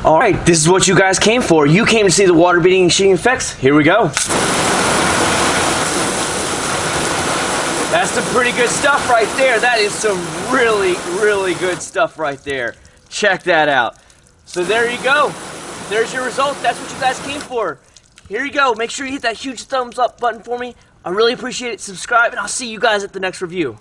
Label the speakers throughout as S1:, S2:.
S1: Alright, this is what you guys came for. You came to see the water beading and sheeting effects. Here we go. That's some pretty good stuff right there. That is some really, really good stuff right there. Check that out. So there you go. There's your result. That's what you guys came for. Here you go. Make sure you hit that huge thumbs up button for me. I really appreciate it. Subscribe, and I'll see you guys at the next review.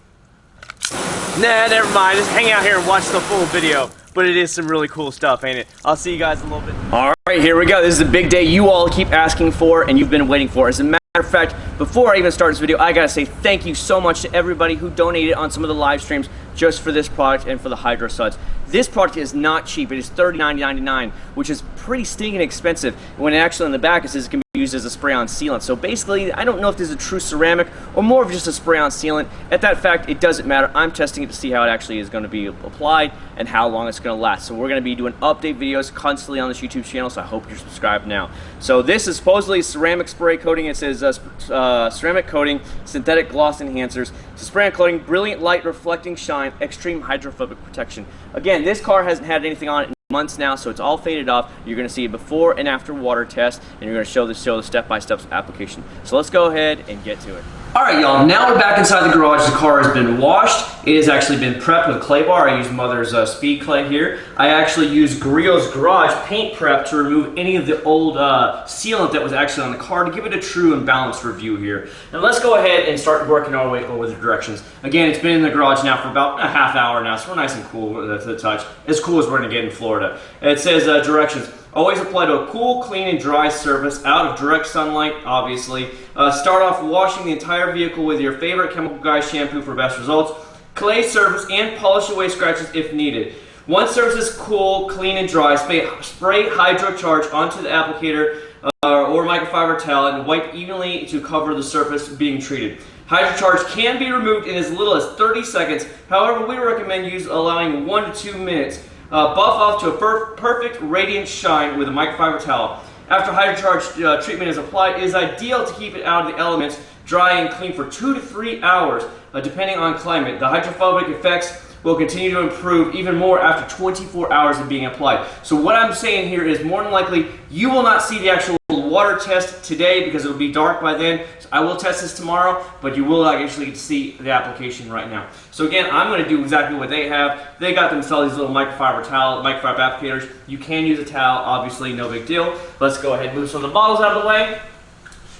S1: Nah, never mind. Just hang out here and watch the full video. But it is some really cool stuff, ain't it? I'll see you guys in a little bit. Alright, here we go. This is the big day you all keep asking for and you've been waiting for. As a matter of fact, before I even start this video, I gotta say thank you so much to everybody who donated on some of the live streams just for this product and for the Hydro Suds. This product is not cheap. It is $39.99, which is pretty stinking expensive. When actually on the back it says it can be used as a spray-on sealant. So basically, I don't know if this is a true ceramic or more of just a spray-on sealant. At that fact, it doesn't matter. I'm testing it to see how it actually is going to be applied and how long it's going to last. So we're going to be doing update videos constantly on this YouTube channel, so I hope you're subscribed now. So this is supposedly ceramic spray coating. It says ceramic coating, synthetic gloss enhancers, so spray-on coating, brilliant light reflecting shine, extreme hydrophobic protection. Again, this car hasn't had anything on it in months now, so it's all faded off. You're going to see a before and after water test, and you're going to show the step-by-step application. So let's go ahead and get to it. Alright y'all, now we're back inside the garage. The car has been washed. It has actually been prepped with clay bar. I used Mother's speed clay here. I actually used Grillo's Garage paint prep to remove any of the old sealant that was actually on the car to give it a true and balanced review here. Now let's go ahead and start working our way over the directions. Again, it's been in the garage now for about a half hour now, so we're nice and cool to the touch. As cool as we're going to get in Florida. It says directions. Always apply to a cool, clean, and dry surface out of direct sunlight, obviously. Start off washing the entire vehicle with your favorite Chemical Guy shampoo for best results. Clay surface and polish away scratches if needed. Once surface is cool, clean, and dry, spray Hydro Charge onto the applicator or microfiber towel and wipe evenly to cover the surface being treated. Hydro Charge can be removed in as little as 30 seconds. However, we recommend allowing 1 to 2 minutes. Buff off to a perfect radiant shine with a microfiber towel. After HydroCharge treatment is applied, it is ideal to keep it out of the elements, dry and clean for 2 to 3 hours, depending on climate. The hydrophobic effects will continue to improve even more after 24 hours of being applied. So what I'm saying here is more than likely you will not see the actual water test today because it will be dark by then. So I will test this tomorrow, but you will actually get to see the application right now. So again, I'm going to do exactly what they have. They got themselves these little microfiber applicators. You can use a towel, obviously, no big deal. Let's go ahead and move some of the bottles out of the way.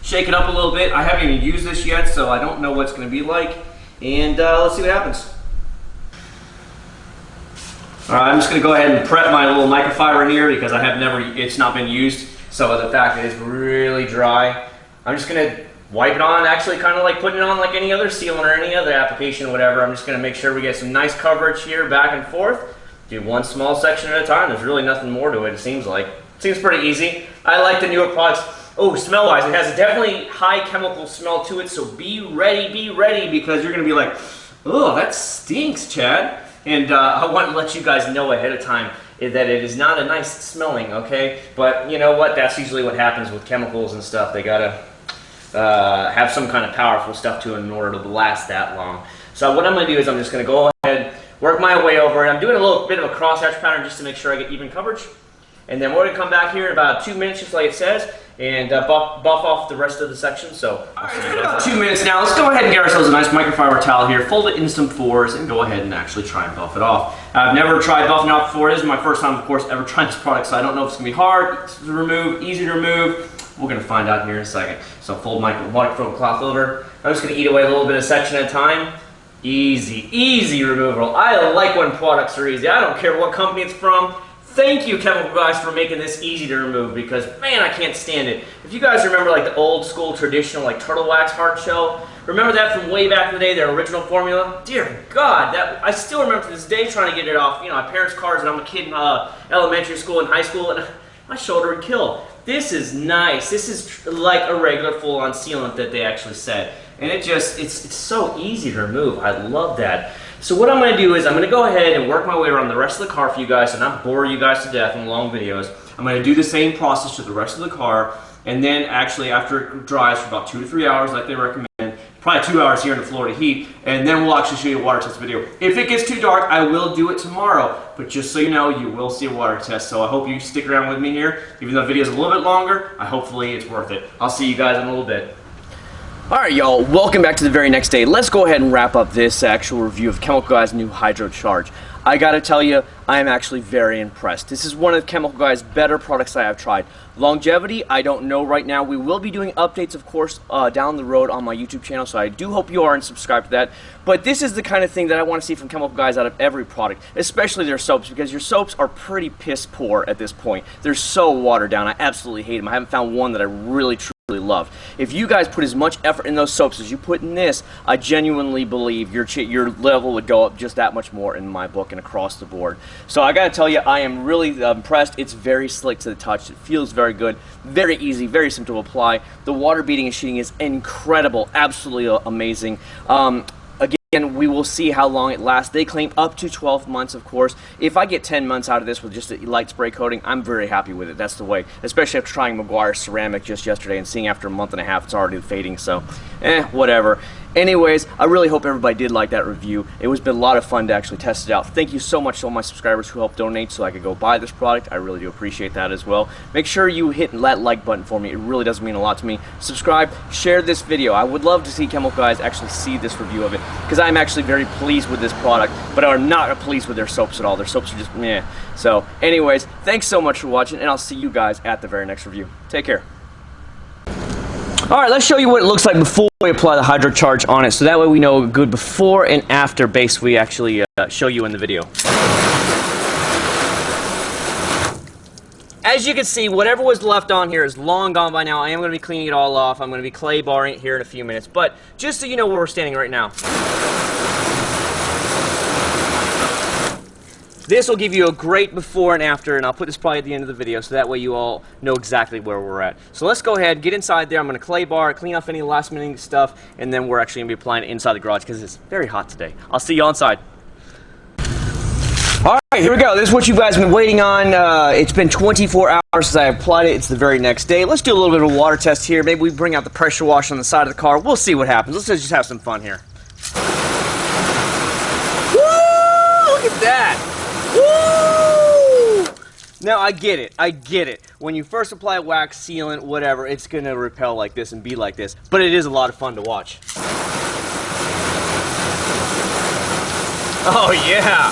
S1: Shake it up a little bit. I haven't even used this yet, so I don't know what it's going to be like. And let's see what happens. Alright, I'm just going to go ahead and prep my little microfiber in here because it's not been used. So the fact that it's really dry, I'm just going to wipe it on, actually kind of like putting it on like any other sealant or any other application or whatever. I'm just going to make sure we get some nice coverage here back and forth. Do one small section at a time. There's really nothing more to it, it seems like. It seems pretty easy. I like the newer products. Oh, smell-wise, it has a definitely high chemical smell to it, so be ready, because you're going to be like, oh, that stinks, Chad. And I want to let you guys know ahead of time that it is not a nice smelling, okay? But you know what? That's usually what happens with chemicals and stuff. They gotta have some kind of powerful stuff to it in order to last that long. So what I'm gonna do is I'm just gonna go ahead, work my way over it. I'm doing a little bit of a crosshatch pattern just to make sure I get even coverage. And then we're gonna come back here in about 2 minutes, just like it says, and buff off the rest of the section. So alright, it's been about 2 minutes now. Let's go ahead and get ourselves a nice microfiber towel here, fold it in some fours, and go ahead and actually try and buff it off. I've never tried buffing it off before. This is my first time, of course, ever trying this product, so I don't know if it's gonna be hard to remove, easy to remove. We're gonna find out here in a second. So fold my microfiber cloth over. I'm just gonna eat away a little bit of section at a time. Easy removal. I like when products are easy. I don't care what company it's from. Thank you, Chemical Guys, for making this easy to remove because, man, I can't stand it. If you guys remember, like, the old school traditional, like, Turtle Wax hard shell, remember that from way back in the day, their original formula? Dear God, I still remember to this day trying to get it off, my parents' cars, and I'm a kid in elementary school and high school, and my shoulder would kill. This is nice. This is like a regular full-on sealant that they actually said. And it's so easy to remove. I love that. So what I'm going to do is I'm going to go ahead and work my way around the rest of the car for you guys and not bore you guys to death in long videos. I'm going to do the same process to the rest of the car, and then actually after it dries for about 2 to 3 hours like they recommend, probably 2 hours here in the Florida heat, and then we'll actually show you a water test video. If it gets too dark, I will do it tomorrow, but just so you know, you will see a water test. So I hope you stick around with me here. Even though the video is a little bit longer, hopefully it's worth it. I'll see you guys in a little bit. Alright y'all, welcome back to the very next day. Let's go ahead and wrap up this actual review of Chemical Guy's new HydroCharge. I gotta tell you, I am actually very impressed. This is one of Chemical Guy's better products I have tried. Longevity, I don't know right now. We will be doing updates, of course, down the road on my YouTube channel, so I do hope you are and subscribe to that. But this is the kind of thing that I want to see from Chemical Guys out of every product, especially their soaps, because your soaps are pretty piss poor at this point. They're so watered down. I absolutely hate them. I haven't found one that I really truly love. If you guys put as much effort in those soaps as you put in this, I genuinely believe your level would go up just that much more in my book and across the board. So I gotta tell you, I am really impressed. It's very slick to the touch. It feels very good, very easy, very simple to apply. The water beating and sheeting is incredible, absolutely amazing. Again, we will see how long it lasts. They claim up to 12 months, of course. If I get 10 months out of this with just a light spray coating, I'm very happy with it. That's the way. Especially after trying Meguiar's ceramic just yesterday and seeing after a month and a half it's already fading. So, whatever. Anyways, I really hope everybody did like that review. It was been a lot of fun to actually test it out. Thank you so much to all my subscribers who helped donate so I could go buy this product. I really do appreciate that as well. Make sure you hit that like button for me. It really does mean a lot to me. Subscribe, share this video. I would love to see Chemical Guys actually see this review of it, because I'm actually very pleased with this product, but I'm not pleased with their soaps at all. Their soaps are just meh. So anyways, thanks so much for watching, and I'll see you guys at the very next review. Take care. Alright, let's show you what it looks like before we apply the HydroCharge on it, so that way we know a good before and after base we actually show you in the video. As you can see, whatever was left on here is long gone by now. I am going to be cleaning it all off. I'm going to be clay barring it here in a few minutes, but just so you know where we're standing right now. This will give you a great before and after, and I'll put this probably at the end of the video so that way you all know exactly where we're at. So let's go ahead, get inside there. I'm going to clay bar, clean off any last minute stuff, and then we're actually going to be applying it inside the garage because it's very hot today. I'll see you all inside. Alright, here we go. This is what you guys have been waiting on. It's been 24 hours since I applied it. It's the very next day. Let's do a little bit of a water test here. Maybe we bring out the pressure wash on the side of the car. We'll see what happens. Let's just have some fun here. Woo! Look at that! Woo! Now, I get it. When you first apply wax, sealant, whatever, it's going to repel like this and be like this. But it is a lot of fun to watch. Oh, yeah.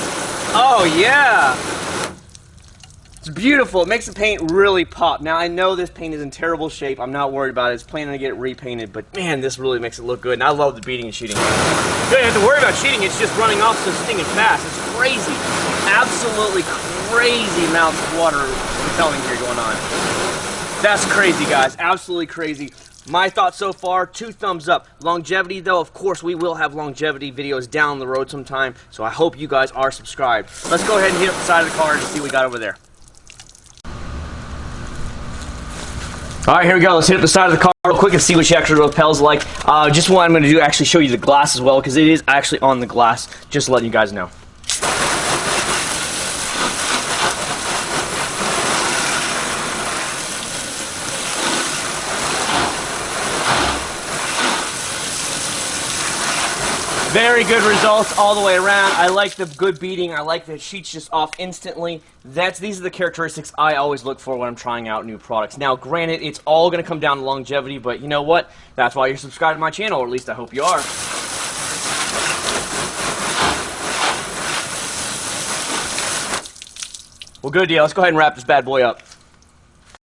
S1: Oh, yeah. It's beautiful. It makes the paint really pop. Now, I know this paint is in terrible shape. I'm not worried about it. It's planning to get it repainted. But, man, this really makes it look good. And I love the beating and sheeting. You don't have to worry about cheating. It's just running off so stinging fast. It's crazy. Absolutely crazy amounts of water repelling here going on. That's crazy, guys. Absolutely crazy. My thoughts so far, 2 thumbs up. Longevity, though, of course, we will have longevity videos down the road sometime, so I hope you guys are subscribed. Let's go ahead and hit up the side of the car and see what we got over there. Alright, here we go. Let's hit up the side of the car real quick and see what she actually repels like. Just what I'm going to do, actually show you the glass as well, because it is actually on the glass, just letting you guys know. Very good results all the way around. I like the good beating. I like that sheets just off instantly. These are the characteristics I always look for when I'm trying out new products. Now, granted, it's all going to come down to longevity, but you know what? That's why you're subscribed to my channel, or at least I hope you are. Well, good deal. Let's go ahead and wrap this bad boy up.